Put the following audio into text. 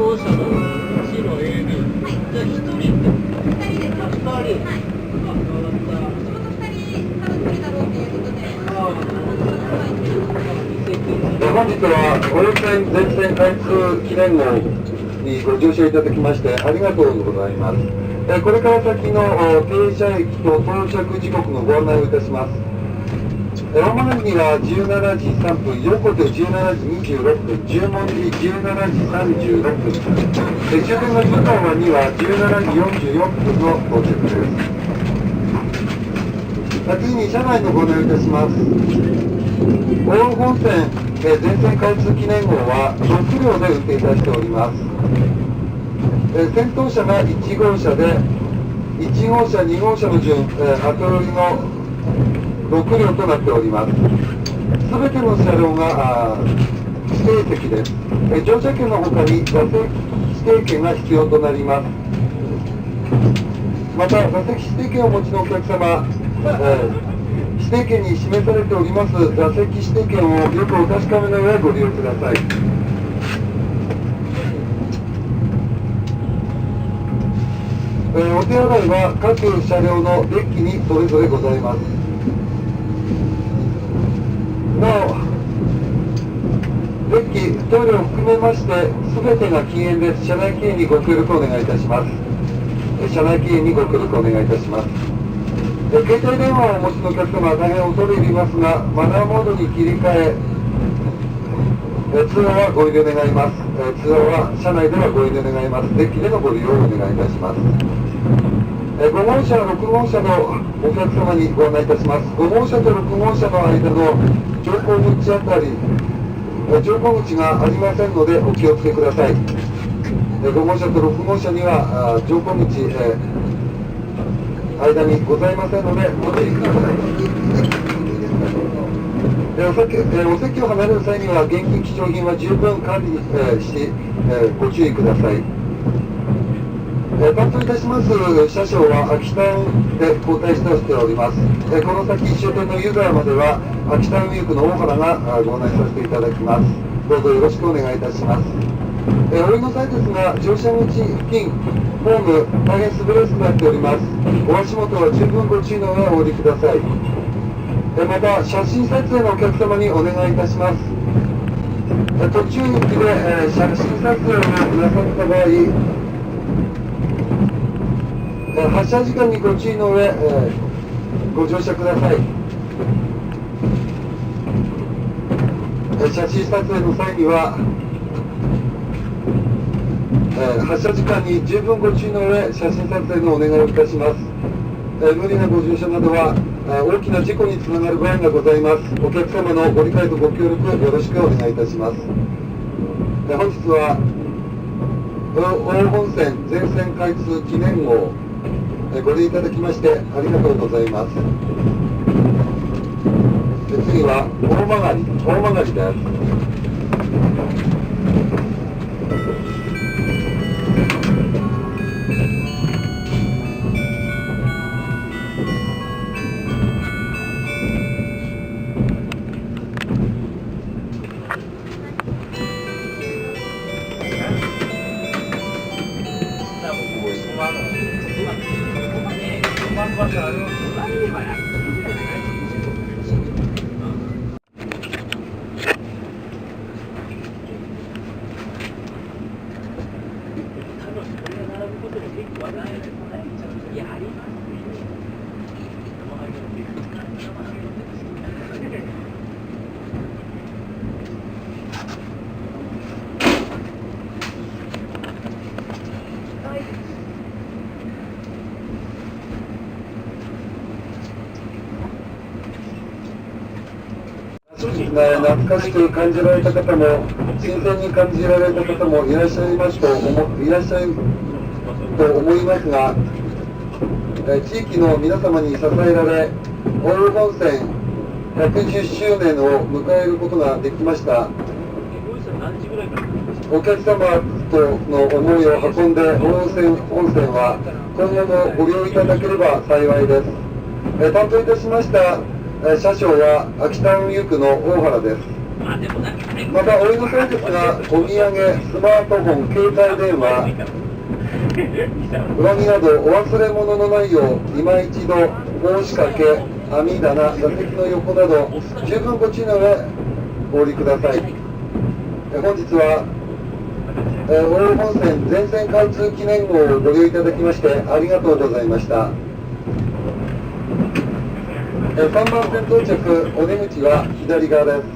号車の1の AB、じゃあ1人で2人でわかった。本日は五葉線全線開通記念号にご乗車いただきましてありがとうございます。これから先の停車駅と到着時刻のご案内をいたします。大曲には17時3分、横手17時26分、十文字17時36分、終点の湯川には17時44分の到着です。次に車内のご案内をいたします。奥羽本線全線開通記念号は6両で運転いたしております。先頭車が1号車で、1号車、2号車の順、後寄りの6両となっております。すべての車両が指定席です。乗車券のほかに座席指定券が必要となります。また座席指定券をお持ちのお客様、指定券に示されております座席指定券をよくお確かめの上ご利用ください。お手洗いは各車両のデッキにそれぞれございます。なお、デッキ、トイレを含めまして、すべてが禁煙です。車内禁煙にご協力をお願いいたします。車内禁煙にご協力をお願いいたします。携帯電話をお持ちのお客様は大変恐れ入りますが、マナーモードに切り替え、通話はご遠慮願います。通話は車内ではご遠慮願います。デッキでのご利用をお願いいたします。5号車、6号車のお客様にご案内いたします。5号車と6号車の間の乗降口あたり、乗降口がありませんのでお気をつけください。5号車と6号車には乗降口、間にございませんのでご注意ください。お席を離れる際には現金貴重品は十分管理し、ご注意ください。担当いたします車掌は秋田運で交代しております。この先終点の湯沢までは秋田運輸区の大原がご案内させていただきます。どうぞよろしくお願いいたします。お降りの際ですが、乗車口付近、ホーム、大変滑りやすくなっております。お足元は十分ご注意の上お降りください。また、写真撮影のお客様にお願いいたします。途中駅で写真撮影をなさった場合、発車時間にご注意の上、ご乗車ください。写真撮影の際には、発車時間に十分ご注意の上、写真撮影のお願いをいたします。無理なご乗車などは大きな事故につながる場合がございます。お客様のご理解とご協力よろしくお願いいたします。本日は奥羽本線全線開通記念号ご利用いただきましてありがとうございます。次は大曲です。懐かしく感じられた方も新鮮に感じられた方もいらっしゃいと思いますが、地域の皆様に支えられ、奥羽本線110周年を迎えることができました。お客様との思いを運んで奥羽本線は今後もご利用いただければ幸いです。担当いたしました車掌は秋田運輸区の大原です。またお降りの際ですが、お土産、スマートフォン、携帯電話、上着などお忘れ物のないよう今一度申し掛け、網棚、座席の横など十分ご注意の上お降りください。本日は奥羽本線全線開通記念号をご利用いただきましてありがとうございました。3番線到着、お出口は左側です。